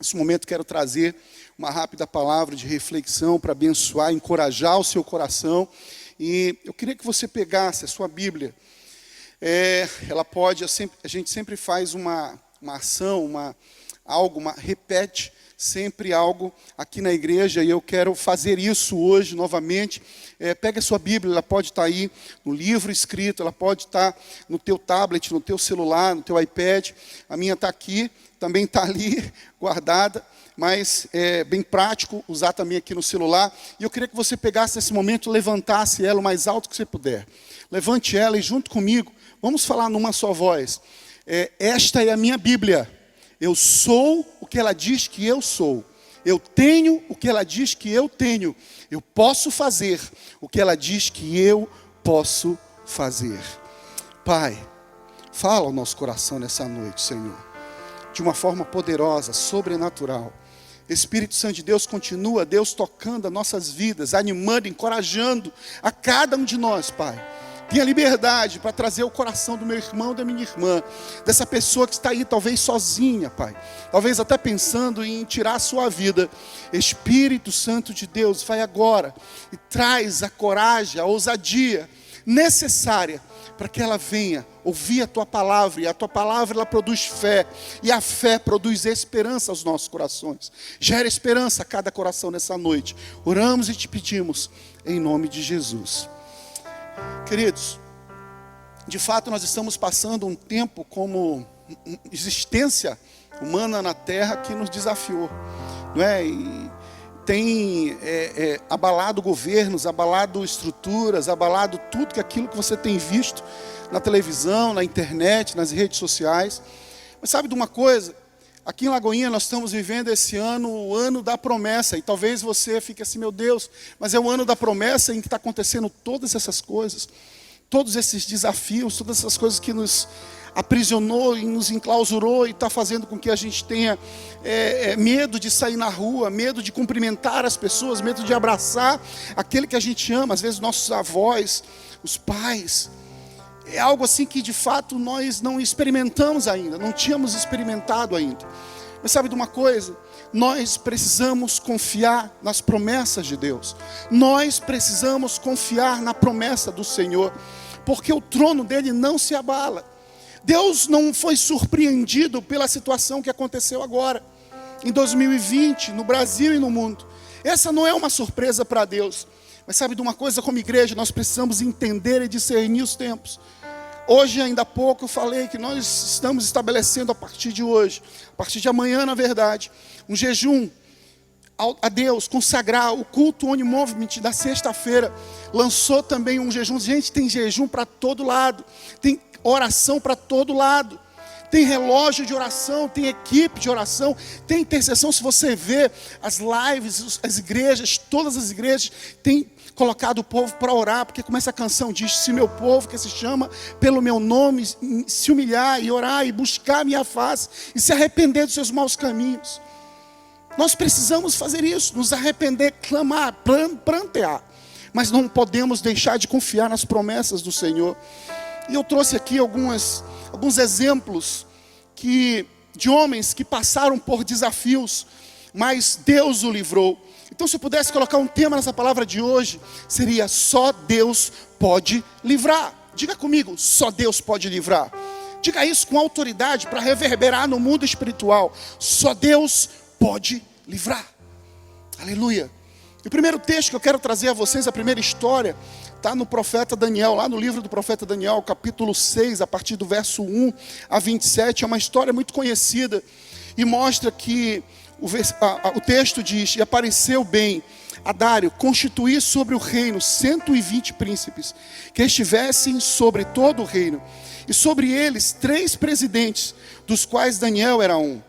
Nesse momento quero trazer uma rápida palavra de reflexão para abençoar, encorajar o seu coração. E eu queria que você pegasse a sua Bíblia. A gente sempre faz uma ação, repete sempre algo aqui na igreja, e eu quero fazer isso hoje novamente. Pega a sua Bíblia, ela pode estar aí no livro escrito, ela pode estar no teu tablet, no teu celular, no teu iPad. A minha está aqui, também está ali, guardada, mas é bem prático usar também aqui no celular. E eu queria que você pegasse nesse momento, levantasse ela o mais alto que você puder. Levante ela e junto comigo, vamos falar numa só voz. Esta é a minha Bíblia. Eu sou o que ela diz que eu sou. Eu tenho o que ela diz que eu tenho. Eu posso fazer o que ela diz que eu posso fazer. Pai, fala ao nosso coração nessa noite, Senhor, de uma forma poderosa, sobrenatural. Espírito Santo de Deus, continua, Deus, tocando as nossas vidas, animando, encorajando a cada um de nós, Pai. Tenha liberdade para trazer o coração do meu irmão, da minha irmã, dessa pessoa que está aí talvez sozinha, Pai. Talvez até pensando em tirar a sua vida. Espírito Santo de Deus, vai agora e traz a coragem, a ousadia necessária para que ela venha ouvir a Tua palavra. E a Tua palavra, ela produz fé. E a fé produz esperança aos nossos corações. Gera esperança a cada coração nessa noite. Oramos e te pedimos em nome de Jesus. Queridos, de fato nós estamos passando um tempo como existência humana na Terra que nos desafiou, não é? E tem abalado governos, abalado estruturas, abalado tudo aquilo que você tem visto na televisão, na internet, nas redes sociais. Mas sabe de uma coisa? Aqui em Lagoinha nós estamos vivendo esse ano, o ano da promessa. E talvez você fique assim, meu Deus, mas é o ano da promessa em que está acontecendo todas essas coisas. Todos esses desafios, todas essas coisas que nos aprisionou e nos enclausurou e está fazendo com que a gente tenha medo de sair na rua, medo de cumprimentar as pessoas, medo de abraçar aquele que a gente ama, às vezes nossos avós, os pais. É algo assim que de fato nós não experimentamos ainda, não tínhamos experimentado ainda. Mas sabe de uma coisa? Nós precisamos confiar nas promessas de Deus. Nós precisamos confiar na promessa do Senhor, porque o trono dele não se abala. Deus não foi surpreendido pela situação que aconteceu agora, em 2020, no Brasil e no mundo. Essa não é uma surpresa para Deus. Mas sabe de uma coisa, como igreja, nós precisamos entender e discernir os tempos. Hoje, ainda há pouco, eu falei que nós estamos estabelecendo a partir de hoje, a partir de amanhã, na verdade, um jejum a Deus, consagrar o culto One Movement da sexta-feira. Lançou também um jejum. Gente, tem jejum para todo lado, tem oração para todo lado. Tem relógio de oração, tem equipe de oração, tem intercessão. Se você vê as lives, as igrejas, todas as igrejas têm colocado o povo para orar, porque como essa canção diz, se meu povo que se chama pelo meu nome se humilhar e orar e buscar a minha face e se arrepender dos seus maus caminhos. Nós precisamos fazer isso, nos arrepender, clamar, prantear, mas não podemos deixar de confiar nas promessas do Senhor. E eu trouxe aqui alguns exemplos de homens que passaram por desafios, mas Deus o livrou. Então, se eu pudesse colocar um tema nessa palavra de hoje, seria: só Deus pode livrar. Diga comigo, só Deus pode livrar. Diga isso com autoridade para reverberar no mundo espiritual. Só Deus pode livrar. Aleluia. E o primeiro texto que eu quero trazer a vocês, a primeira história, está no profeta Daniel, lá no livro do profeta Daniel, capítulo 6, a partir do verso 1 a 27. É uma história muito conhecida e mostra que o texto diz: e apareceu bem a Dário constituir sobre o reino 120 príncipes, que estivessem sobre todo o reino, e sobre eles 3 presidentes, dos quais Daniel era um,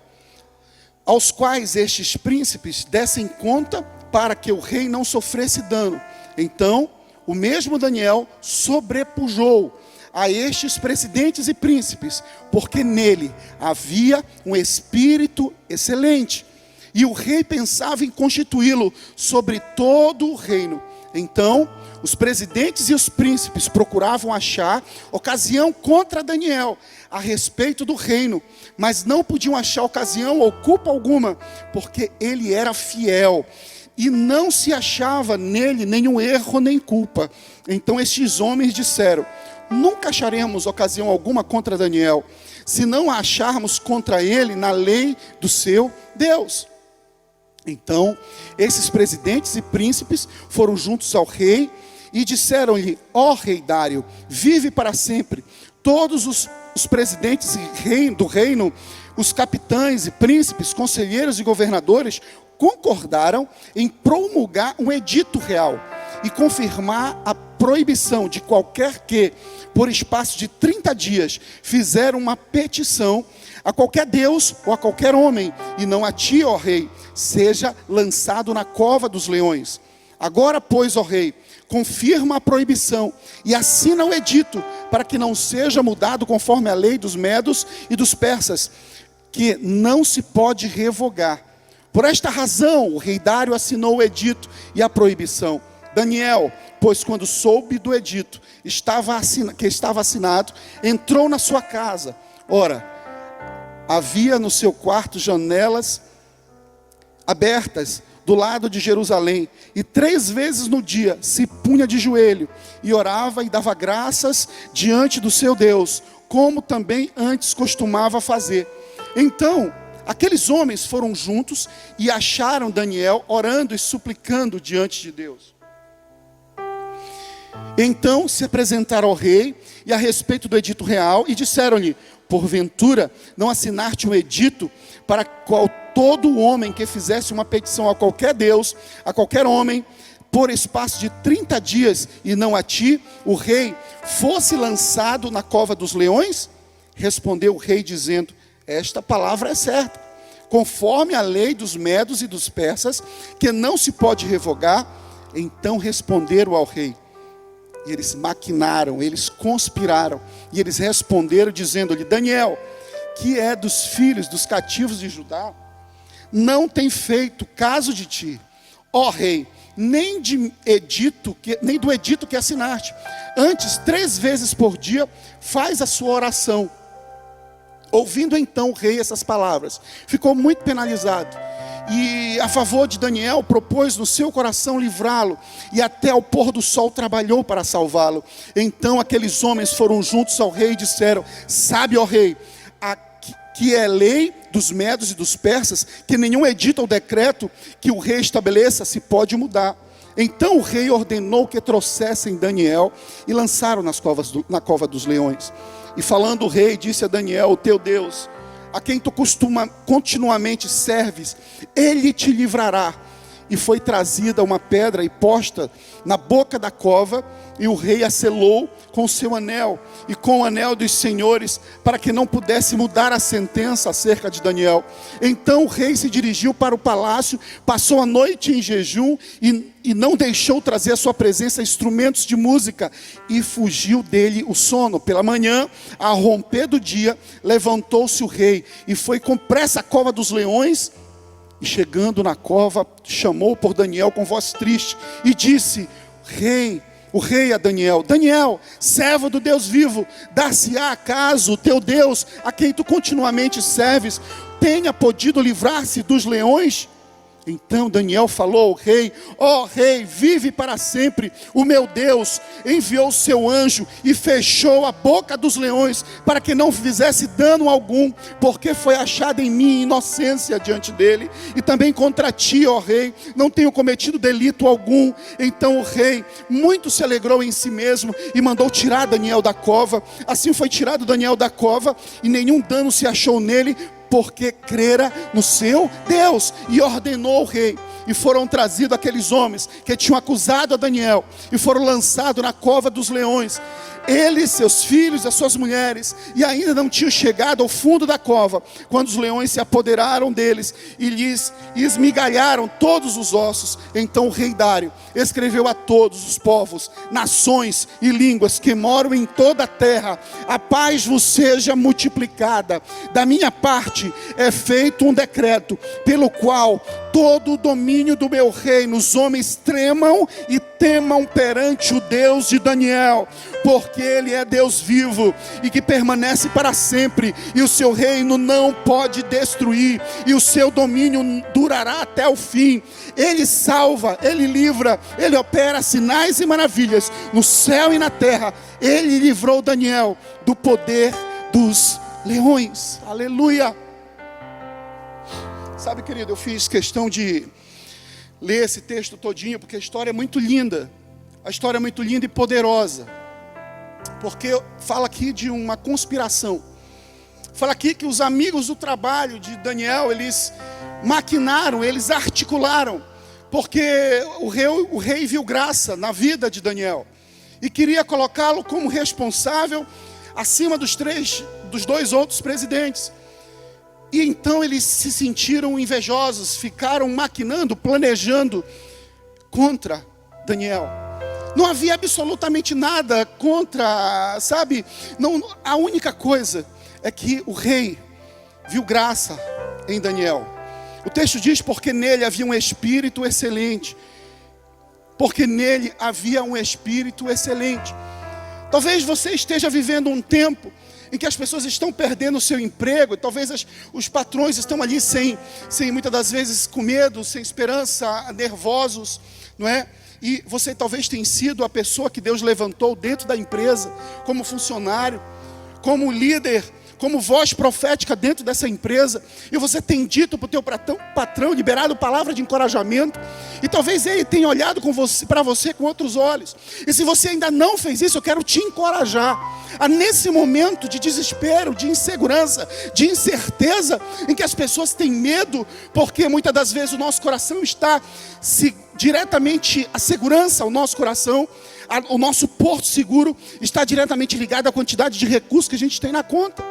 aos quais estes príncipes dessem conta para que o rei não sofresse dano. Então o mesmo Daniel sobrepujou a estes presidentes e príncipes, porque nele havia um espírito excelente. E o rei pensava em constituí-lo sobre todo o reino, Então, os presidentes e os príncipes procuravam achar ocasião contra Daniel a respeito do reino, mas não podiam achar ocasião ou culpa alguma, porque ele era fiel e não se achava nele nenhum erro nem culpa. Então estes homens disseram: nunca acharemos ocasião alguma contra Daniel, se não a acharmos contra ele na lei do seu Deus. Então, esses presidentes e príncipes foram juntos ao rei e disseram-lhe: ó rei Dário, vive para sempre. Todos os presidentes do reino, os capitães e príncipes, conselheiros e governadores, concordaram em promulgar um edito real e confirmar a proibição de qualquer que, por espaço de 30 dias, fizer uma petição a qualquer Deus ou a qualquer homem, e não a ti, ó rei, seja lançado na cova dos leões. Agora, pois, ó rei, confirma a proibição e assina o edito, para que não seja mudado conforme a lei dos medos e dos persas, que não se pode revogar. Por esta razão, o rei Dário assinou o edito e a proibição. Daniel, pois quando soube do edito que estava assinado, entrou na sua casa. Ora, havia no seu quarto janelas abertas do lado de Jerusalém, e 3 vezes no dia se punha de joelho e orava e dava graças diante do seu Deus, como também antes costumava fazer. Então aqueles homens foram juntos e acharam Daniel orando e suplicando diante de Deus. Então se apresentaram ao rei e a respeito do edito real, e disseram-lhe: porventura não assinaste um edito para qual todo homem que fizesse uma petição a qualquer Deus, a qualquer homem, por espaço de 30 dias, e não a ti, o rei, fosse lançado na cova dos leões? Respondeu o rei dizendo: esta palavra é certa, conforme a lei dos medos e dos persas, que não se pode revogar. Então responderam ao rei. E eles maquinaram, eles conspiraram, e eles responderam dizendo-lhe: Daniel, que é dos filhos dos cativos de Judá, não tem feito caso de ti, ó rei, nem do edito que assinaste. Antes, 3 vezes por dia, faz a sua oração. Ouvindo então o rei essas palavras, ficou muito penalizado, e a favor de Daniel propôs no seu coração livrá-lo, e até ao pôr do sol trabalhou para salvá-lo. Então aqueles homens foram juntos ao rei e disseram: sabe, ó rei, que é lei dos medos e dos persas, que nenhum edito ou decreto que o rei estabeleça se pode mudar. Então o rei ordenou que trouxessem Daniel e lançaram na cova dos leões. E falando o rei, disse a Daniel: o teu Deus, a quem tu continuamente serves, ele te livrará. E foi trazida uma pedra e posta na boca da cova, e o rei a selou com o seu anel e com o anel dos senhores, para que não pudesse mudar a sentença acerca de Daniel. Então o rei se dirigiu para o palácio, passou a noite em jejum e não deixou trazer à sua presença instrumentos de música, e fugiu dele o sono. Pela manhã, ao romper do dia, levantou-se o rei e foi com pressa à cova dos leões. E chegando na cova, chamou por Daniel com voz triste e disse: o rei a Daniel: Daniel, servo do Deus vivo, dar-se-á acaso o teu Deus, a quem tu continuamente serves, tenha podido livrar-se dos leões? Então Daniel falou ao rei: ó rei, vive para sempre. O meu Deus enviou o seu anjo e fechou a boca dos leões, para que não fizesse dano algum, porque foi achada em mim inocência diante dele, e também contra ti, ó rei, não tenho cometido delito algum. Então o rei muito se alegrou em si mesmo e mandou tirar Daniel da cova. Assim foi tirado Daniel da cova, e nenhum dano se achou nele, porque crera no seu Deus. E ordenou ao rei, e foram trazidos aqueles homens que tinham acusado a Daniel, e foram lançados na cova dos leões. Ele, seus filhos, as suas mulheres, e ainda não tinham chegado ao fundo da cova, quando os leões se apoderaram deles e lhes esmigalharam todos os ossos. Então o rei Dário escreveu a todos os povos, nações e línguas que moram em toda a terra: a paz vos seja multiplicada. Da minha parte é feito um decreto, pelo qual todo o domínio do meu reino, os homens tremam e temam perante o Deus de Daniel, porque Ele é Deus vivo e que permanece para sempre, e o seu reino não pode destruir, e o seu domínio durará até o fim. Ele salva, Ele livra, Ele opera sinais e maravilhas no céu e na terra. Ele livrou Daniel do poder dos leões. Aleluia. Sabe, querido, eu fiz questão de ler esse texto todinho, porque a história é muito linda. A história é muito linda e poderosa. Porque fala aqui de uma conspiração. Fala aqui que os amigos do trabalho de Daniel, eles maquinaram, eles articularam. Porque o rei viu graça na vida de Daniel. E queria colocá-lo como responsável acima dos dois outros presidentes. E então eles se sentiram invejosos, ficaram maquinando, planejando contra Daniel. Não havia absolutamente nada contra, sabe? Não, a única coisa é que o rei viu graça em Daniel. O texto diz: porque nele havia um espírito excelente. Porque nele havia um espírito excelente. Talvez você esteja vivendo um tempo em que as pessoas estão perdendo o seu emprego, e talvez os patrões estão ali sem muitas das vezes com medo, sem esperança, nervosos, não é? E você talvez tenha sido a pessoa que Deus levantou dentro da empresa, como funcionário, como líder, como voz profética dentro dessa empresa, e você tem dito para o teu patrão, liberado palavra de encorajamento, e talvez ele tenha olhado para você com outros olhos. E se você ainda não fez isso, eu quero te encorajar a, nesse momento de desespero, de insegurança, de incerteza, em que as pessoas têm medo, porque muitas das vezes o nosso coração está diretamente, a segurança, o nosso coração, o nosso porto seguro está diretamente ligado à quantidade de recursos que a gente tem na conta.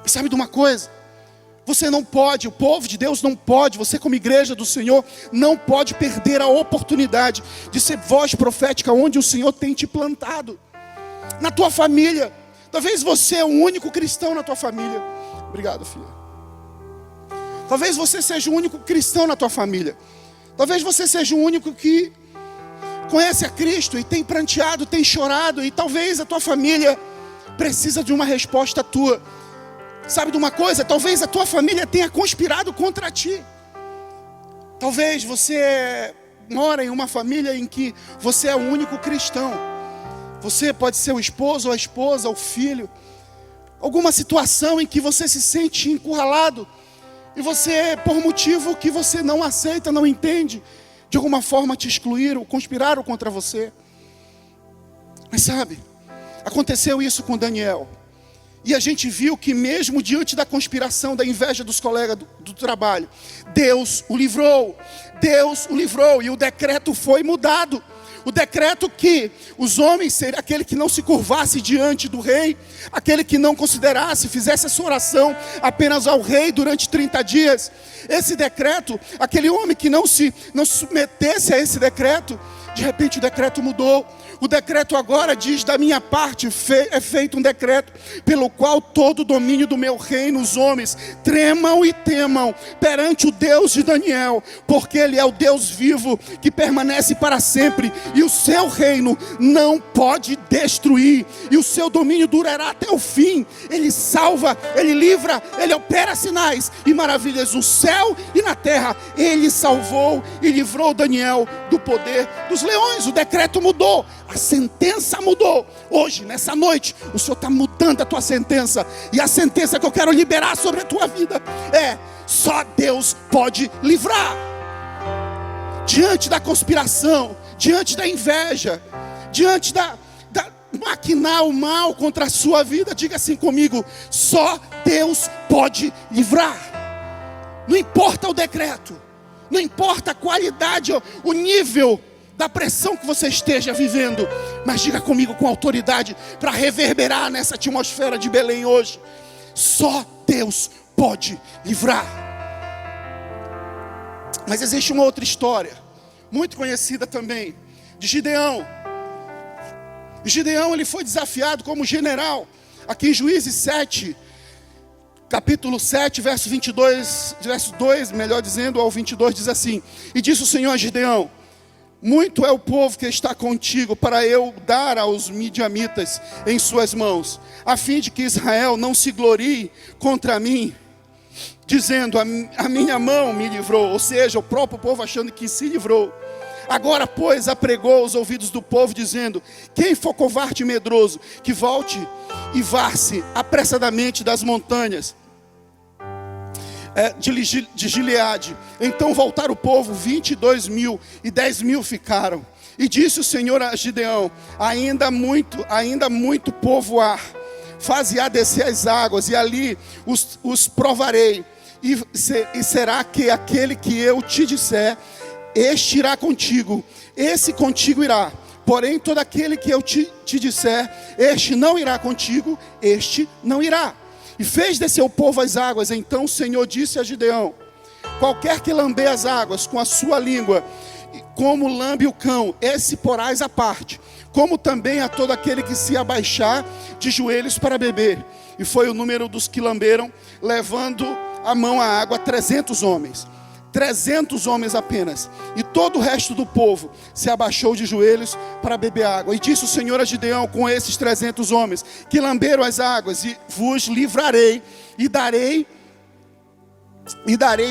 E sabe de uma coisa? Você não pode, o povo de Deus não pode, você como igreja do Senhor, não pode perder a oportunidade de ser voz profética onde o Senhor tem te plantado. Na tua família. Talvez você é o único cristão na tua família. Obrigado, filha. Talvez você seja o único cristão na tua família. Talvez você seja o único que conhece a Cristo e tem pranteado, tem chorado. E talvez a tua família precisa de uma resposta tua. Sabe de uma coisa? Talvez a tua família tenha conspirado contra ti. Talvez você mora em uma família em que você é o único cristão. Você pode ser o esposo ou a esposa, o filho. Alguma situação em que você se sente encurralado. E você, por motivo que você não aceita, não entende, de alguma forma te excluíram, conspiraram contra você. Mas sabe, aconteceu isso com Daniel. E a gente viu que mesmo diante da conspiração, da inveja dos colegas do trabalho, Deus o livrou. Deus o livrou e o decreto foi mudado. O decreto que os homens seriam aquele que não se curvasse diante do rei, aquele que não considerasse, fizesse essa oração apenas ao rei durante 30 dias. Esse decreto, aquele homem que não se submetesse a esse decreto, de repente o decreto mudou. O decreto agora diz: da minha parte é feito um decreto pelo qual todo o domínio do meu reino, os homens tremam e temam perante o Deus de Daniel, porque Ele é o Deus vivo que permanece para sempre, e o seu reino não pode destruir, e o seu domínio durará até o fim. Ele salva, Ele livra, Ele opera sinais e maravilhas no céu e na terra. Ele salvou e livrou Daniel do poder dos leões. O decreto mudou. A sentença mudou. Hoje, nessa noite, o Senhor está mudando a tua sentença. E a sentença que eu quero liberar sobre a tua vida é: só Deus pode livrar. Diante da conspiração, diante da inveja, diante da maquinar o mal contra a sua vida, diga assim comigo: só Deus pode livrar. Não importa o decreto, não importa a qualidade, o nível da pressão que você esteja vivendo, mas diga comigo com autoridade, para reverberar nessa atmosfera de Belém hoje: só Deus pode livrar. Mas existe uma outra história, muito conhecida também, de Gideão. Gideão, ele foi desafiado como general, aqui em Juízes 7, capítulo 7, verso 22, verso 2, melhor dizendo, ao 22, diz assim: e disse o Senhor a Gideão: muito é o povo que está contigo, para eu dar aos midianitas em suas mãos, a fim de que Israel não se glorie contra mim, dizendo: a minha mão me livrou. Ou seja, o próprio povo achando que se livrou. Agora, pois, apregou aos ouvidos do povo, dizendo: quem for covarde e medroso, que volte e vá-se apressadamente das montanhas de Gileade. Então voltaram o povo, 22.000, e 10.000 ficaram. E disse o Senhor a Gideão: ainda muito povo há, faze-a descer as águas, e ali os provarei. E será que aquele que eu te disser, este irá contigo, esse contigo irá. Porém, todo aquele que eu te disser, este não irá contigo, este não irá. E fez descer o povo as águas. Então o Senhor disse a Gideão: qualquer que lamber as águas com a sua língua, como lambe o cão, esse porás à parte, como também a todo aquele que se abaixar de joelhos para beber. E foi o número dos que lamberam, levando a mão à água, 300 homens. 300 homens apenas. E todo o resto do povo se abaixou de joelhos para beber água. E disse o Senhor a Gideão: com esses 300 homens que lamberam as águas, e vos livrarei, e darei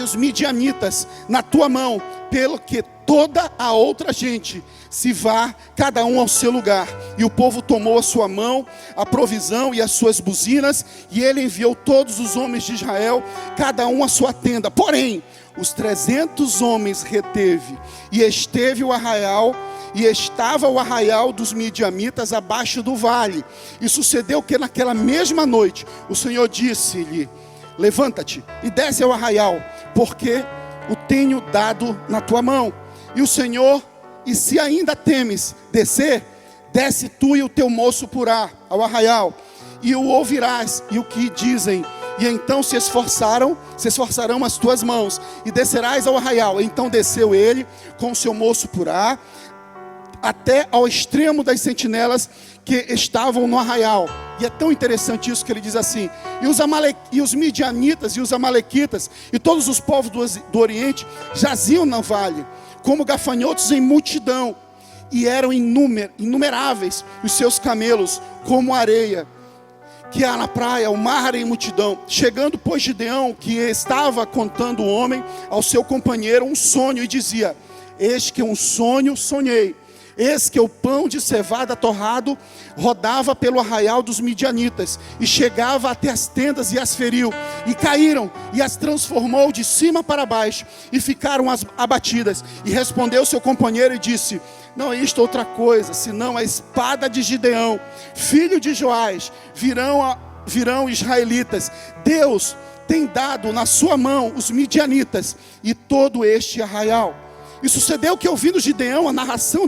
os midianitas na tua mão, pelo que toda a outra gente se vá, cada um ao seu lugar. E o povo tomou a sua mão a provisão e as suas buzinas, e ele enviou todos os homens de Israel, cada um à sua tenda. Porém, os 300 homens reteve, e esteve o arraial, e estava o arraial dos midianitas abaixo do vale. E sucedeu que naquela mesma noite o Senhor disse-lhe: levanta-te e desce ao arraial, porque o tenho dado na tua mão. E o Senhor: e se ainda temes descer, desce tu e o teu moço Purá ao arraial, e o ouvirás, e o que dizem. E então se esforçarão as tuas mãos, e descerás ao arraial. Então desceu ele com o seu moço Purá, até ao extremo das sentinelas que estavam no arraial. E é tão interessante isso que ele diz assim: e os midianitas e os amalequitas e todos os povos do Oriente jaziam no vale, como gafanhotos em multidão, e eram inumeráveis os seus camelos, como areia que há na praia, o mar em multidão. Chegando, pois, Gideão, que estava contando o homem ao seu companheiro um sonho, e dizia: eis que um sonho sonhei. Eis que o pão de cevada torrado rodava pelo arraial dos midianitas, e chegava até as tendas e as feriu, e caíram, e as transformou de cima para baixo, e ficaram abatidas. E respondeu seu companheiro e disse: não é isto outra coisa, senão a espada de Gideão, filho de Joás. Virão israelitas. Deus tem dado na sua mão os midianitas e todo este arraial. E sucedeu que, ouvindo Gideão a narração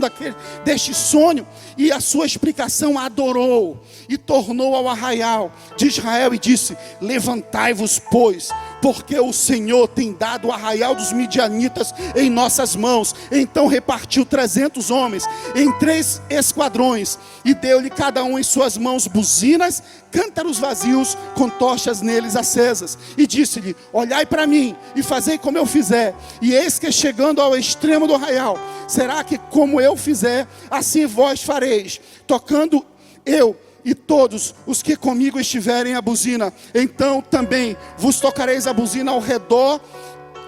deste sonho e a sua explicação, adorou e tornou ao arraial de Israel e disse: levantai-vos, pois, porque o Senhor tem dado o arraial dos midianitas em nossas mãos. Então repartiu 300 homens em 3 esquadrões, e deu-lhe cada um em suas mãos buzinas, cântaros vazios, com tochas neles acesas. E disse-lhe: olhai para mim e fazei como eu fizer. E eis que, chegando ao extremo do arraial, será que como eu fizer, assim vós fareis, tocando eu e todos os que comigo estiverem a buzina. Então também vos tocareis a buzina ao redor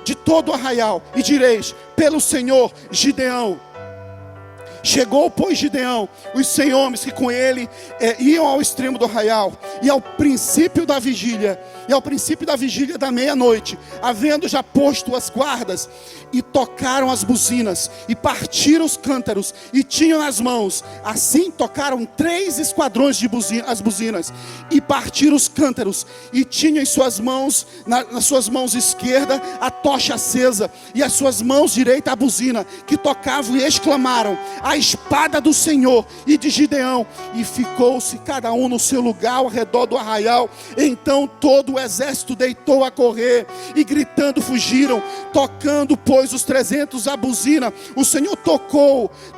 de todo o arraial, e direis: pelo Senhor Gideão, Chegou, pois, Gideão, os 100 homens que com ele iam ao extremo do arraial, e ao princípio da vigília da meia-noite, havendo já posto as guardas, e tocaram as buzinas, e partiram os cântaros, e tinham nas mãos, assim tocaram 3 esquadrões de as buzinas, e partiram os cântaros, e tinham em suas mãos, nas suas mãos esquerda, a tocha acesa, e as suas mãos direita a buzina, que tocavam e exclamaram: a espada do Senhor e de Gideão. E ficou-se cada um no seu lugar ao redor do arraial. Então todo o exército deitou a correr, e gritando fugiram, tocando, pois, os 300 a buzina. O Senhor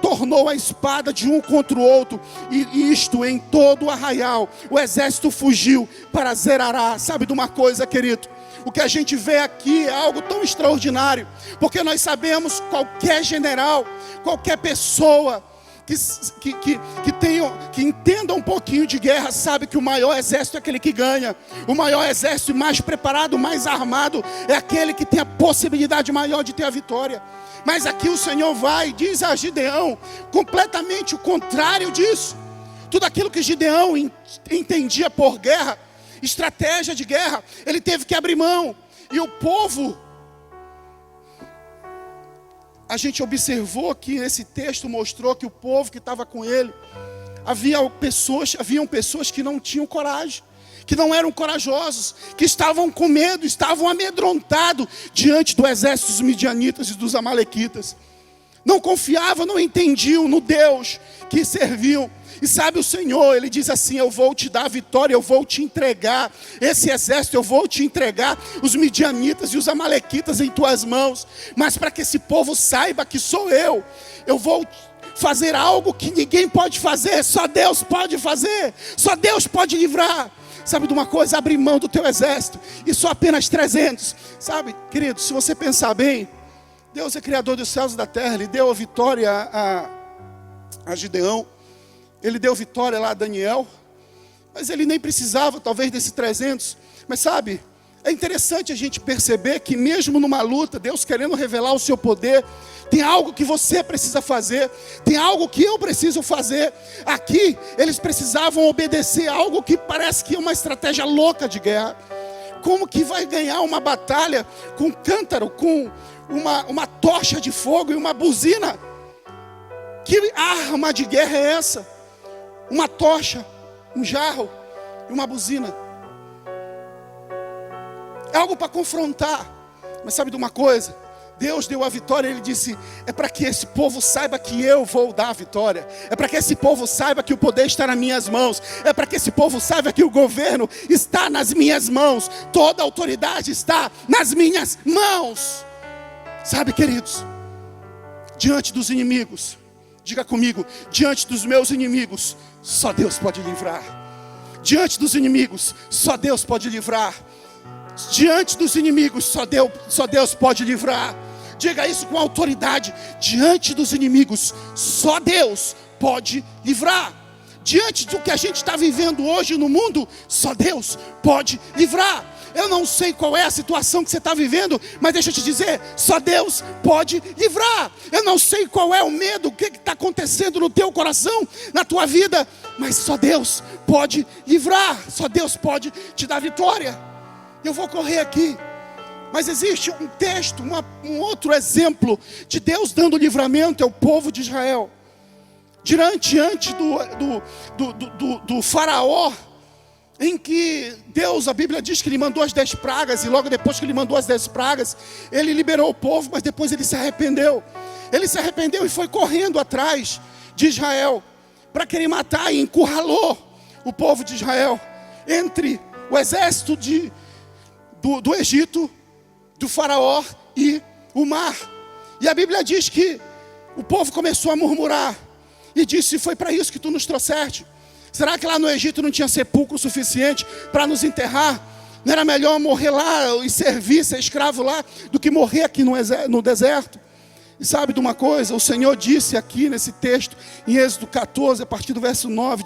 tornou a espada de um contra o outro, e isto em todo o arraial. O exército fugiu para Zerará. Sabe de uma coisa, querido? O que a gente vê aqui é algo tão extraordinário, porque nós sabemos, qualquer general, qualquer pessoa que entenda um pouquinho de guerra, sabe que o maior exército é aquele que ganha. O maior exército, mais preparado, mais armado, é aquele que tem a possibilidade maior de ter a vitória. Mas aqui o Senhor diz a Gideão completamente o contrário disso. Tudo aquilo que Gideão entendia por guerra, estratégia de guerra, ele teve que abrir mão. E o povo, a gente observou que nesse texto mostrou que o povo que estava com ele, haviam pessoas que não tinham coragem, que não eram corajosos, que estavam com medo, estavam amedrontados diante do exército dos midianitas e dos amalequitas. Não confiavam, não entendiam no Deus que serviam. E sabe, o Senhor, Ele diz assim: eu vou te dar a vitória, eu vou te entregar esse exército, eu vou te entregar os midianitas e os amalequitas em tuas mãos. Mas para que esse povo saiba que sou eu vou fazer algo que ninguém pode fazer, só Deus pode fazer, só Deus pode livrar. Sabe de uma coisa? Abrir mão do teu exército, e só apenas 300. Sabe, querido, se você pensar bem, Deus é criador dos céus e da terra. Ele deu a vitória a Gideão, Ele deu vitória lá a Daniel, mas ele nem precisava talvez desse 300. Mas sabe, é interessante a gente perceber que mesmo numa luta, Deus querendo revelar o seu poder, tem algo que você precisa fazer, tem algo que eu preciso fazer. Aqui, eles precisavam obedecer algo que parece que é uma estratégia louca de guerra. Como que vai ganhar uma batalha com cântaro, com uma tocha de fogo e uma buzina? Que arma de guerra é essa? Uma tocha, um jarro e uma buzina. É algo para confrontar. Mas sabe de uma coisa? Deus deu a vitória. Ele disse: é para que esse povo saiba que eu vou dar a vitória. É para que esse povo saiba que o poder está nas minhas mãos. É para que esse povo saiba que o governo está nas minhas mãos. Toda a autoridade está nas minhas mãos. Sabe, queridos, diante dos inimigos, diga comigo: diante dos meus inimigos, só Deus pode livrar. Diante dos inimigos, só Deus pode livrar. Diante dos inimigos, só Deus pode livrar. Diga isso com autoridade: diante dos inimigos, só Deus pode livrar. Diante do que a gente está vivendo hoje no mundo, só Deus pode livrar. Eu não sei qual é a situação que você está vivendo, mas deixa eu te dizer, só Deus pode livrar. Eu não sei qual é o medo, o que está acontecendo no teu coração, na tua vida, mas só Deus pode livrar. Só Deus pode te dar vitória. Eu vou correr aqui, mas existe um texto, um outro exemplo de Deus dando livramento ao povo de Israel. Diante do faraó, em que Deus, a Bíblia diz que Ele mandou as 10 pragas, e logo depois que Ele mandou as 10 pragas, Ele liberou o povo, mas depois Ele se arrependeu. Ele se arrependeu e foi correndo atrás de Israel, para querer matar, e encurralou o povo de Israel, entre o exército do Egito, do faraó e o mar. E a Bíblia diz que o povo começou a murmurar, e disse: foi para isso que tu nos trouxeste? Será que lá no Egito não tinha sepulcro suficiente para nos enterrar? Não era melhor morrer lá e servir, ser escravo lá, do que morrer aqui no deserto? E sabe de uma coisa? O Senhor disse aqui nesse texto, em Êxodo 14, a partir do verso 9,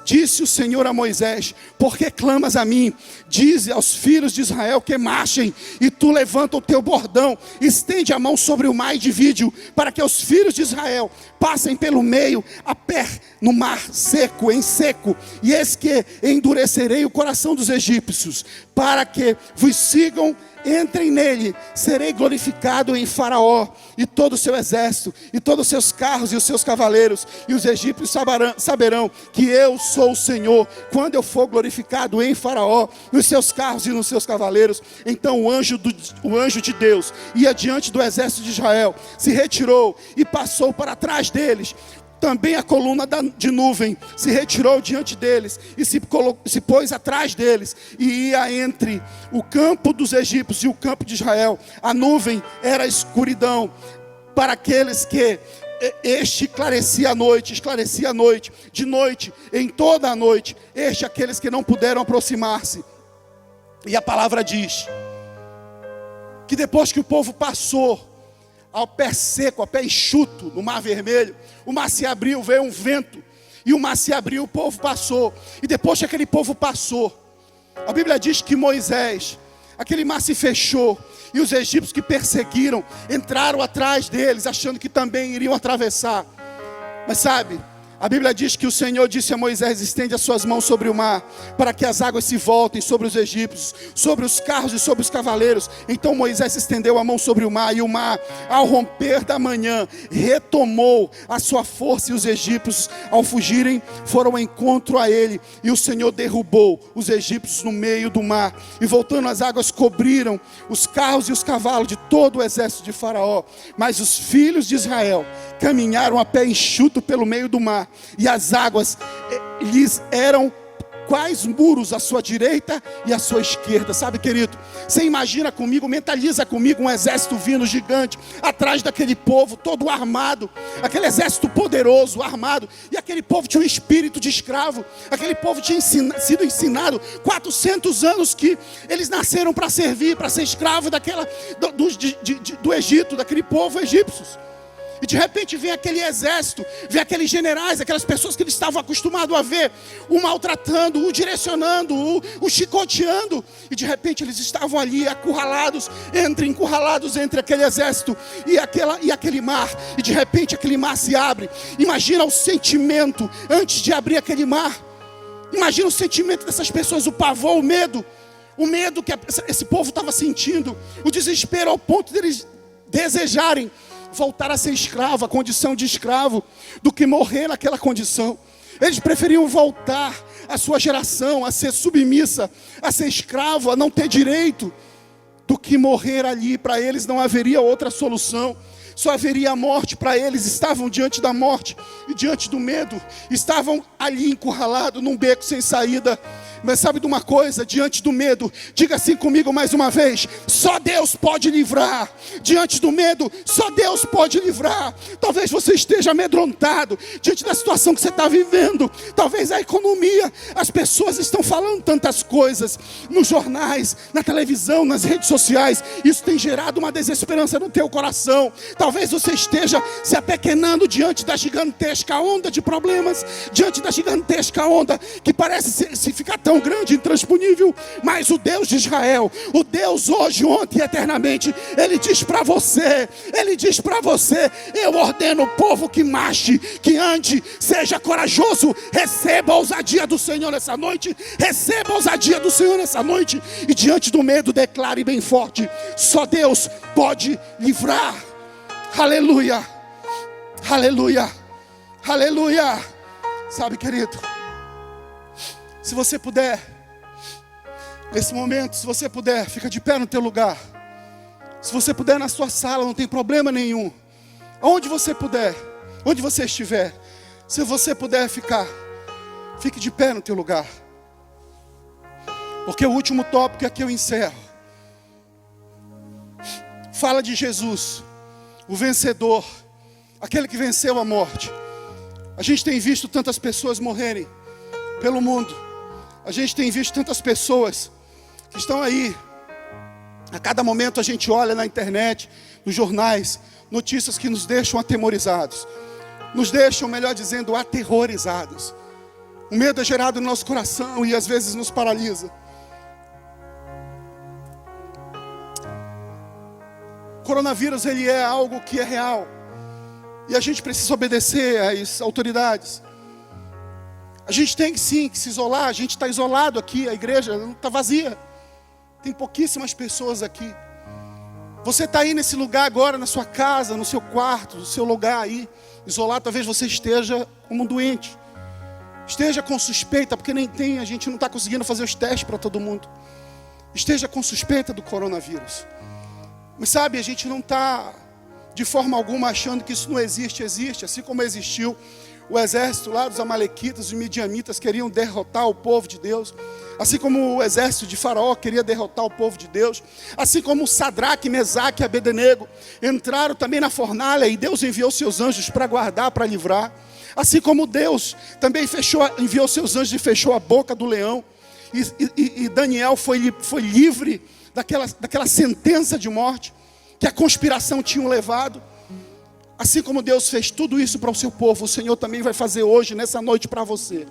disse o Senhor a Moisés: por que clamas a mim? Dize aos filhos de Israel que marchem, e tu levanta o teu bordão, estende a mão sobre o mar e divide-o, para que os filhos de Israel passem pelo meio, a pé, no mar seco, em seco. E eis que endurecerei o coração dos egípcios, para que vos sigam. Entrem nele, serei glorificado em Faraó e todo o seu exército, e todos os seus carros e os seus cavaleiros, e os egípcios saberão que eu sou o Senhor, quando eu for glorificado em Faraó, nos seus carros e nos seus cavaleiros. Então o anjo de Deus ia diante do exército de Israel, se retirou e passou para trás deles. Também a coluna de nuvem se retirou diante deles e se pôs atrás deles, e ia entre o campo dos egípcios e o campo de Israel. A nuvem era escuridão para aqueles que esclarecia a noite, de noite, em toda a noite, aqueles que não puderam aproximar-se. E a palavra diz que depois que o povo passou ao pé seco, ao pé enxuto, no mar vermelho, o mar se abriu, veio um vento, e o mar se abriu, o povo passou. E depois que aquele povo passou, a Bíblia diz que Moisés, aquele mar se fechou, e os egípcios que perseguiram, entraram atrás deles, achando que também iriam atravessar. Mas sabe, a Bíblia diz que o Senhor disse a Moisés: estende as suas mãos sobre o mar, para que as águas se voltem sobre os egípcios, sobre os carros e sobre os cavaleiros. Então Moisés estendeu a mão sobre o mar, e o mar, ao romper da manhã, retomou a sua força, e os egípcios, ao fugirem, foram ao encontro a ele, e o Senhor derrubou os egípcios no meio do mar, e voltando as águas cobriram os carros e os cavalos de todo o exército de Faraó. Mas os filhos de Israel caminharam a pé enxuto pelo meio do mar, e as águas lhes eram quais muros à sua direita e à sua esquerda. Sabe, querido, você imagina comigo, mentaliza comigo um exército vindo gigante, atrás daquele povo todo armado, aquele exército poderoso, armado, e aquele povo tinha um espírito de escravo, aquele povo tinha sido ensinado 400 anos que eles nasceram para servir, para ser escravo do Egito, daquele povo egípcios. E de repente vem aquele exército, vem aqueles generais, aquelas pessoas que eles estavam acostumados a ver, o maltratando, o direcionando, o chicoteando. E de repente eles estavam ali encurralados entre aquele exército e aquele mar. E de repente aquele mar se abre. Imagina o sentimento antes de abrir aquele mar. Imagina o sentimento dessas pessoas, o pavor, o medo que esse povo estava sentindo, o desespero ao ponto deles desejarem voltar a ser escravo, a condição de escravo, do que morrer naquela condição. Eles preferiam voltar à sua geração, a ser submissa, a ser escravo, a não ter direito, do que morrer ali. Para eles não haveria outra solução, só haveria a morte. Para eles, estavam diante da morte e diante do medo, estavam ali encurralados num beco sem saída. Mas sabe de uma coisa? Diante do medo, diga assim comigo mais uma vez: só Deus pode livrar. Diante do medo, só Deus pode livrar. Talvez você esteja amedrontado diante da situação que você está vivendo. Talvez a economia, as pessoas estão falando tantas coisas nos jornais, na televisão, nas redes sociais. Isso tem gerado uma desesperança no teu coração. Talvez você esteja se apequenando diante da gigantesca onda de problemas, diante da gigantesca onda que parece se ficar tão grande, intransponível. Mas o Deus de Israel, o Deus hoje, ontem e eternamente, Ele diz para você, eu ordeno o povo que marche, que ande, seja corajoso, receba a ousadia do Senhor nessa noite, receba a ousadia do Senhor nessa noite, e diante do medo declare bem forte: só Deus pode livrar. Aleluia, aleluia, aleluia. Sabe, querido, se você puder, nesse momento, se você puder, fica de pé no teu lugar. Se você puder, na sua sala, não tem problema nenhum. Onde você puder, onde você estiver, se você puder ficar, fique de pé no teu lugar. Porque o último tópico aqui eu encerro. Fala de Jesus, o vencedor, aquele que venceu a morte. A gente tem visto tantas pessoas morrerem pelo mundo. A gente tem visto tantas pessoas que estão aí A cada momento a gente olha na internet, nos jornais, notícias que nos deixam atemorizados. Nos deixam, melhor dizendo, aterrorizados. O medo é gerado no nosso coração e às vezes nos paralisa. O coronavírus, ele é algo que é real. E a gente precisa obedecer às autoridades. A gente tem sim que se isolar. A gente está isolado aqui, a igreja está vazia. Tem pouquíssimas pessoas aqui. Você está aí nesse lugar agora, na sua casa, no seu quarto, no seu lugar aí, isolado. Talvez você esteja como um doente. Esteja com suspeita, porque nem tem, a gente não está conseguindo fazer os testes para todo mundo. Esteja com suspeita do coronavírus. Mas sabe, a gente não está de forma alguma achando que isso não existe. Existe, assim como existiu o exército lá dos amalequitas, os midianitas queriam derrotar o povo de Deus. Assim como o exército de Faraó queria derrotar o povo de Deus. Assim como Sadraque, Mesaque e Abednego entraram também na fornalha e Deus enviou seus anjos para guardar, para livrar. Assim como Deus também enviou seus anjos e fechou a boca do leão. E Daniel foi livre daquela sentença de morte que a conspiração tinha levado. Assim como Deus fez tudo isso para o seu povo, o Senhor também vai fazer hoje, nessa noite, para você.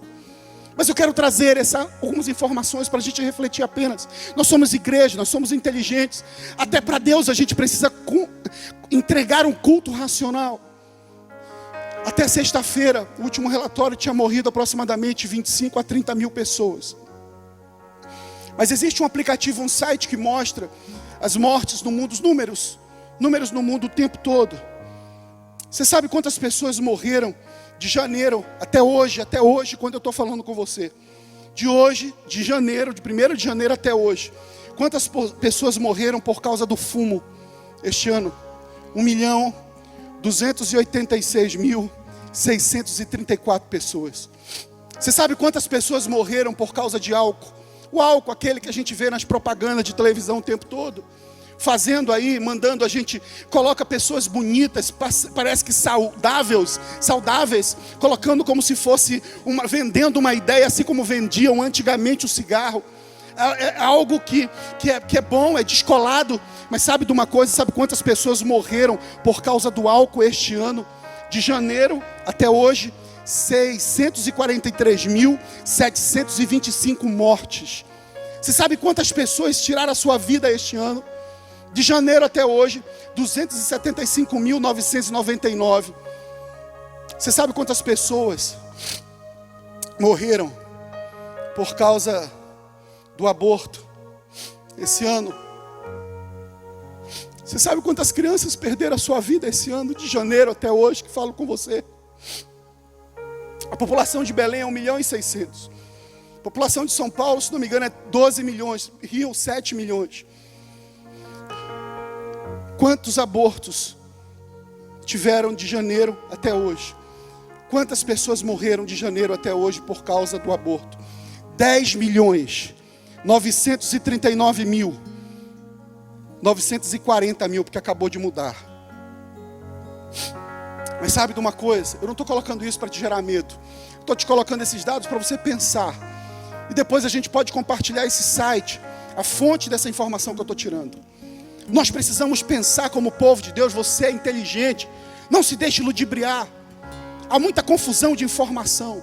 Mas eu quero trazer algumas informações para a gente refletir apenas. Nós somos igreja, nós somos inteligentes. Até para Deus a gente precisa entregar um culto racional. Até sexta-feira, o último relatório tinha morrido aproximadamente 25 a 30 mil pessoas. Mas existe um aplicativo, um site que mostra as mortes no mundo, os números no mundo o tempo todo. Você sabe quantas pessoas morreram de janeiro até hoje, quando eu estou falando com você? De hoje, de janeiro, de 1º de janeiro até hoje. Quantas pessoas morreram por causa do fumo este ano? 1.286.634 pessoas. Você sabe quantas pessoas morreram por causa de álcool? O álcool, aquele que a gente vê nas propagandas de televisão o tempo todo. Fazendo aí, mandando a gente, coloca pessoas bonitas, parece que saudáveis, colocando como se fosse, vendendo uma ideia, assim como vendiam antigamente o cigarro. É algo que é bom, é descolado. Mas sabe de uma coisa, sabe quantas pessoas morreram por causa do álcool este ano? De janeiro até hoje, 643.725 mortes. Você sabe quantas pessoas tiraram a sua vida este ano? De janeiro até hoje, 275.999. Você sabe quantas pessoas morreram por causa do aborto esse ano? Você sabe quantas crianças perderam a sua vida esse ano, de janeiro até hoje, que falo com você? A população de Belém é 1.600.000. A população de São Paulo, se não me engano, é 12 milhões. Rio, 7 milhões. Quantos abortos tiveram de janeiro até hoje? Quantas pessoas morreram de janeiro até hoje por causa do aborto? 10.939.940.000, porque acabou de mudar. Mas sabe de uma coisa? Eu não estou colocando isso para te gerar medo. Estou te colocando esses dados para você pensar. E depois a gente pode compartilhar esse site, a fonte dessa informação que eu estou tirando. Nós precisamos pensar como povo de Deus. Você é inteligente, não se deixe ludibriar. Há muita confusão de informação.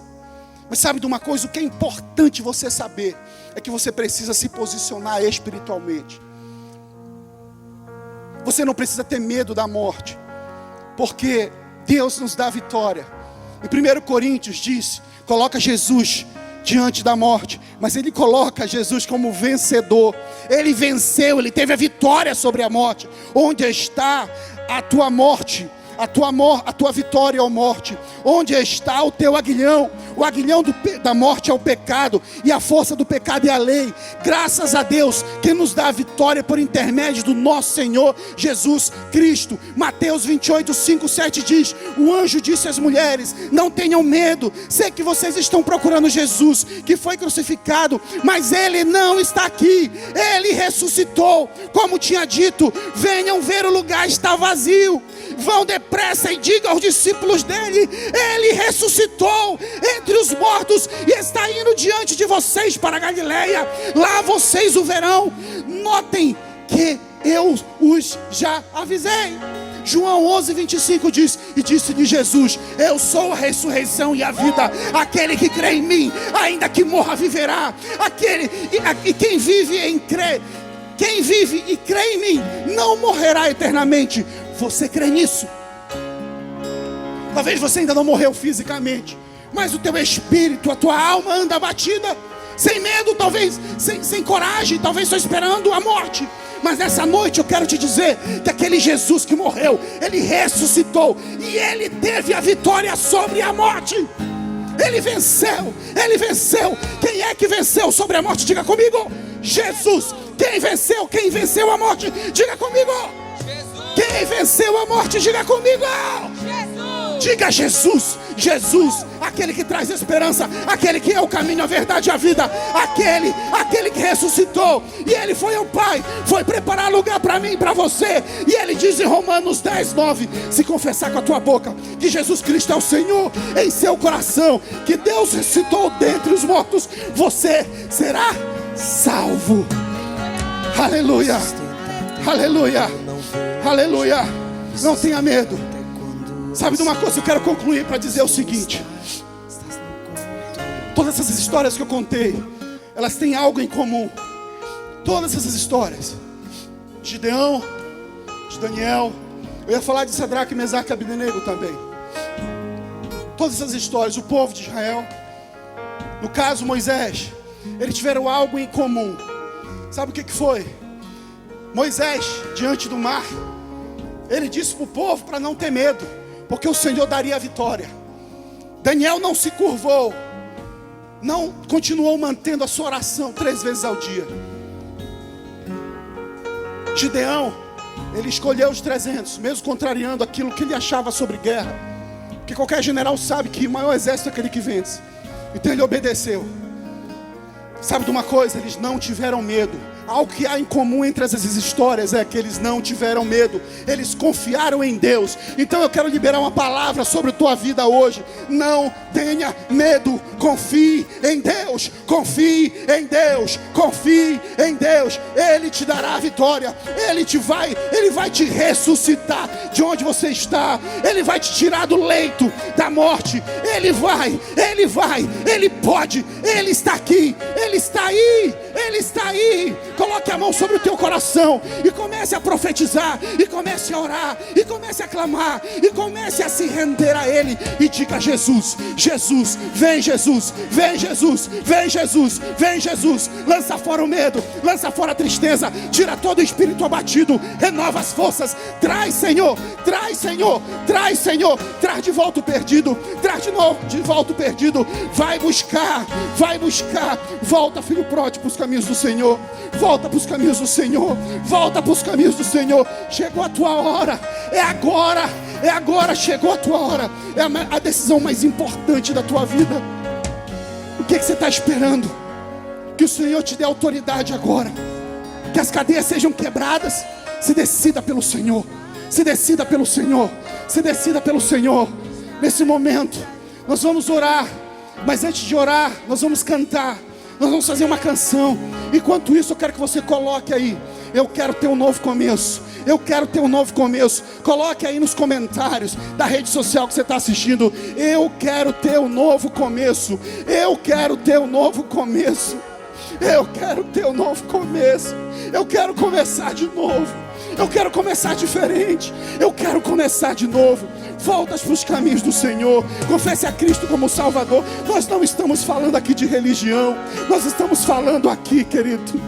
Mas sabe de uma coisa? O que é importante você saber é que você precisa se posicionar espiritualmente. Você não precisa ter medo da morte, porque Deus nos dá vitória. Em 1 Coríntios diz, coloca Jesus diante da morte, mas ele coloca Jesus como vencedor. Ele venceu, ele teve a vitória sobre a morte. Onde está a tua morte? A tua vitória, ó morte? Onde está o teu aguilhão? O aguilhão da morte é o pecado, e a força do pecado é a lei. Graças a Deus que nos dá a vitória por intermédio do nosso Senhor Jesus Cristo. Mateus 28, 5, 7 diz: o anjo disse às mulheres: não tenham medo, sei que vocês estão procurando Jesus, que foi crucificado, mas ele não está aqui, ele ressuscitou. Como tinha dito, venham ver, o lugar está vazio. Vão depressa e digam aos discípulos dele: ele ressuscitou entre os mortos e está indo diante de vocês para a Galileia. Lá vocês o verão. Notem que eu os já avisei. João 11:25 diz: e disse-lhe Jesus: eu sou a ressurreição e a vida. Aquele que crê em mim, ainda que morra, viverá. Quem vive e crê em mim, não morrerá eternamente. Você crê nisso? Talvez você ainda não morreu fisicamente, mas o teu espírito, a tua alma anda abatida, sem medo, talvez sem coragem, talvez só esperando a morte. Mas nessa noite eu quero te dizer que aquele Jesus que morreu, Ele ressuscitou e Ele teve a vitória sobre a morte. Ele venceu, Ele venceu. Quem é que venceu sobre a morte? Diga comigo: Jesus. Quem venceu? Quem venceu a morte? Diga comigo: Jesus. Quem venceu a morte? Diga comigo: Jesus. Diga Jesus. Jesus, aquele que traz esperança, aquele que é o caminho, a verdade e a vida, aquele que ressuscitou, e Ele foi ao Pai, foi preparar lugar para mim e para você. E Ele diz em Romanos 10:9: se confessar com a tua boca que Jesus Cristo é o Senhor, em seu coração que Deus ressuscitou dentre os mortos, você será salvo. Aleluia, aleluia, aleluia. Não tenha medo. Sabe de uma coisa, eu quero concluir para dizer o seguinte: todas essas histórias que eu contei, elas têm algo em comum. Todas essas histórias, de Gideão, de Daniel, eu ia falar de Sadraque, Mesaque e Abdenego também. Todas essas histórias, o povo de Israel, no caso Moisés, eles tiveram algo em comum. Sabe o que foi? Moisés, diante do mar, ele disse para o povo para não ter medo, porque o Senhor daria a vitória. Daniel não se curvou, não continuou mantendo a sua oração 3 vezes ao dia. Gideão, ele escolheu os 300, mesmo contrariando aquilo que ele achava sobre guerra, porque qualquer general sabe que o maior exército é aquele que vence. Então ele obedeceu. Sabe de uma coisa? Eles não tiveram medo. Algo que há em comum entre essas histórias é que eles não tiveram medo, eles confiaram em Deus. Então eu quero liberar uma palavra sobre a tua vida hoje: não tenha medo, confie em Deus, confie em Deus, confie em Deus. Ele te dará a vitória, Ele vai te ressuscitar de onde você está, Ele vai te tirar do leito da morte, Ele pode, Ele está aqui, Ele está aí, Ele está aí. Coloque a mão sobre o teu coração e comece a profetizar, e comece a orar, e comece a clamar, e comece a se render a Ele, e diga: Jesus, Jesus, vem Jesus, vem Jesus, vem Jesus, vem Jesus. Lança fora o medo, lança fora a tristeza, tira todo o espírito abatido, renova as forças. Traz, Senhor, traz, Senhor, traz, Senhor, traz de volta o perdido, traz de novo de volta o perdido. Vai buscar, volta, filho pródigo, para os caminhos do Senhor. Volta para os caminhos do Senhor, volta para os caminhos do Senhor. Chegou a tua hora, é agora, chegou a tua hora. É a decisão mais importante da tua vida. O que você está esperando? Que o Senhor te dê autoridade agora, que as cadeias sejam quebradas. Se decida pelo Senhor, se decida pelo Senhor, se decida pelo Senhor. Nesse momento nós vamos orar, mas antes de orar nós vamos cantar. Nós vamos fazer uma canção. Enquanto isso eu quero que você coloque aí: eu quero ter um novo começo, eu quero ter um novo começo. Coloque aí nos comentários da rede social que você está assistindo: eu quero ter um novo começo, eu quero ter um novo começo, eu quero ter um novo começo, eu quero começar de novo, eu quero começar diferente, eu quero começar de novo. Voltas para os caminhos do Senhor, confesse a Cristo como Salvador. Nós não estamos falando aqui de religião, nós estamos falando aqui, querido,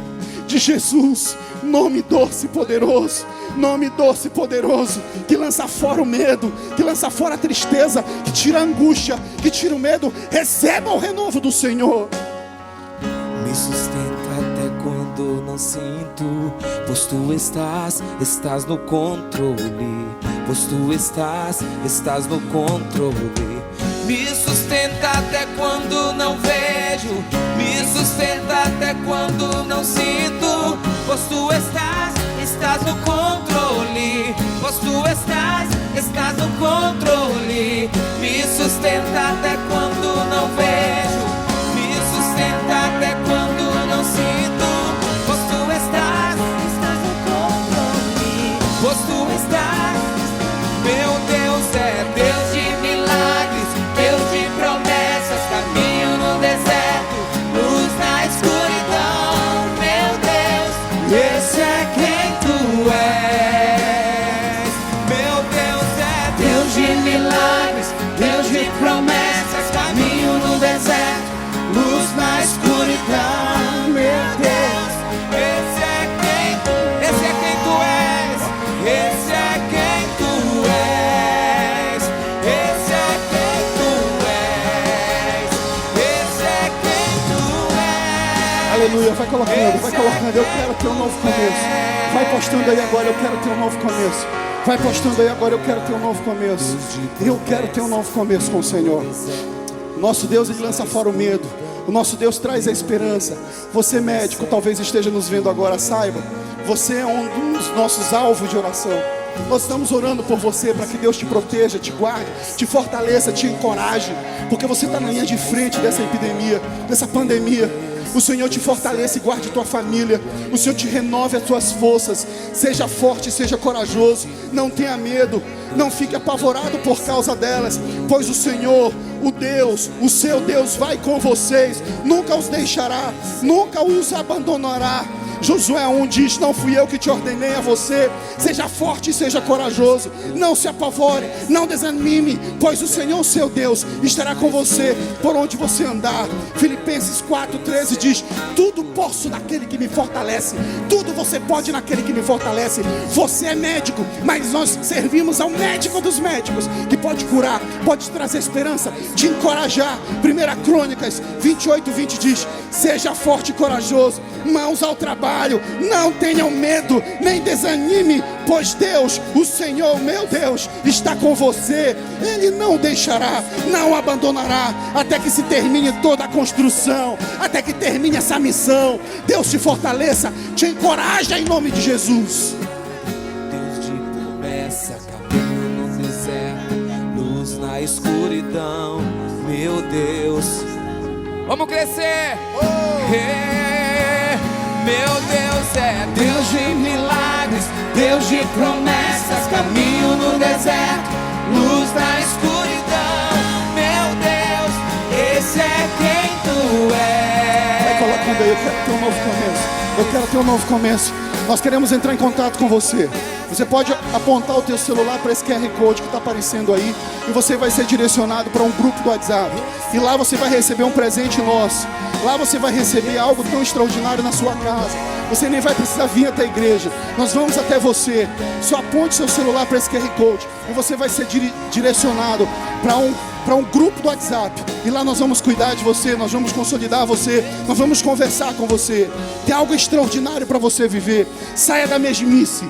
de Jesus, nome doce e poderoso, nome doce e poderoso, que lança fora o medo, que lança fora a tristeza, que tira a angústia, que tira o medo. Receba o renovo do Senhor. Me sustenta até quando não sinto, pois tu estás no controle, pois tu estás no controle. Me sustenta até quando não vejo, me sustenta até quando não sinto, pois tu estás no controle, pois tu estás no controle. Me sustenta até quando não vejo, me sustenta até quando não sinto, pois tu estás no controle. vai colocando, vai colocando. Eu quero ter um novo começo. Vai postando aí agora, eu quero ter um novo começo. Vai postando aí agora, eu quero ter um novo começo. Eu quero ter um novo começo com o Senhor. Nosso Deus, Ele lança fora o medo. O nosso Deus traz a esperança. Você médico, talvez esteja nos vendo agora, saiba, você é um dos nossos alvos de oração. Nós estamos orando por você, para que Deus te proteja, te guarde, te fortaleça, te encoraje, porque você está na linha de frente dessa epidemia, dessa pandemia. O Senhor te fortaleça e guarde tua família. O Senhor te renove as tuas forças. Seja forte, seja corajoso. Não tenha medo. Não fique apavorado por causa delas, pois o Senhor, o Deus, o seu Deus vai com vocês. Nunca os deixará, nunca os abandonará. Josué 1 diz: não fui eu que te ordenei a você. Seja forte e seja corajoso. Não se apavore, não desanime, pois o Senhor, seu Deus, estará com você por onde você andar. Filipenses 4,13 diz: tudo posso naquele que me fortalece. Tudo você pode naquele que me fortalece. Você é médico, mas nós servimos ao médico dos médicos, que pode curar, pode trazer esperança, te encorajar. 1 Crônicas 28:20 diz: seja forte e corajoso, mãos ao trabalho. Não tenham medo, nem desanime, pois Deus, o Senhor, meu Deus, está com você. Ele não deixará, não abandonará, até que se termine toda a construção, até que termine essa missão. Deus te fortaleça, te encoraja em nome de Jesus. Deus de promessa, caminho no deserto, luz na escuridão, meu Deus. Vamos crescer! Meu Deus é Deus de milagres, Deus de promessas, caminho no deserto, luz na escuridão. Meu Deus, esse é quem tu és. Vai colocando aí, eu quero ter um novo começo. Eu quero ter um novo começo. Nós queremos entrar em contato com você. Você pode apontar o teu celular para esse QR Code que está aparecendo aí, e você vai ser direcionado para um grupo do WhatsApp. E lá você vai receber um presente nosso. Lá você vai receber algo tão extraordinário na sua casa. Você nem vai precisar vir até a igreja. Nós vamos até você. Só aponte seu celular para esse QR Code e você vai ser direcionado para um grupo do WhatsApp. E lá nós vamos cuidar de você, nós vamos consolidar você, nós vamos conversar com você. Tem algo extraordinário para você viver. Saia da mesmice,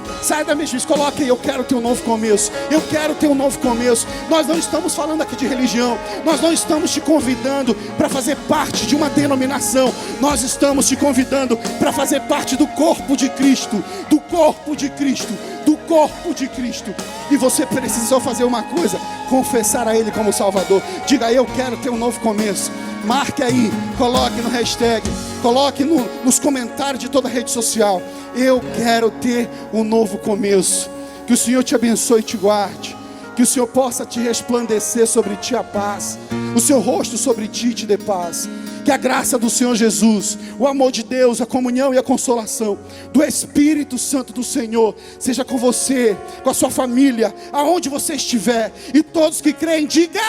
coloque aí: eu quero ter um novo começo. Eu quero ter um novo começo. Nós não estamos falando aqui de religião. Nós não estamos te convidando para fazer parte de uma denominação. Nós estamos te convidando para fazer parte do corpo de Cristo. Do corpo de Cristo. Do corpo de Cristo. E você precisa só fazer uma coisa: confessar a Ele como Salvador. Diga: eu quero ter um novo começo. Marque aí, coloque no hashtag, coloque nos comentários de toda a rede social: eu quero ter um novo começo. Que o Senhor te abençoe e te guarde. Que o Senhor possa te resplandecer sobre ti a paz, o seu rosto sobre ti te dê paz. Que a graça do Senhor Jesus, o amor de Deus, a comunhão e a consolação do Espírito Santo do Senhor seja com você, com a sua família, aonde você estiver. E todos que creem, diga!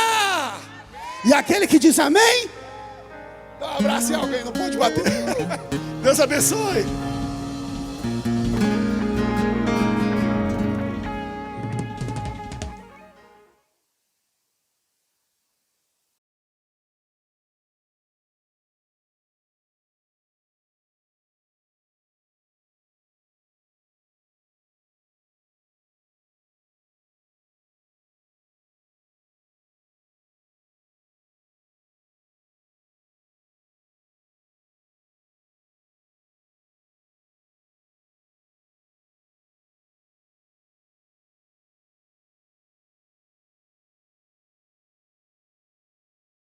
E aquele que diz amém, dá um abraço em alguém, não pode bater. Deus abençoe.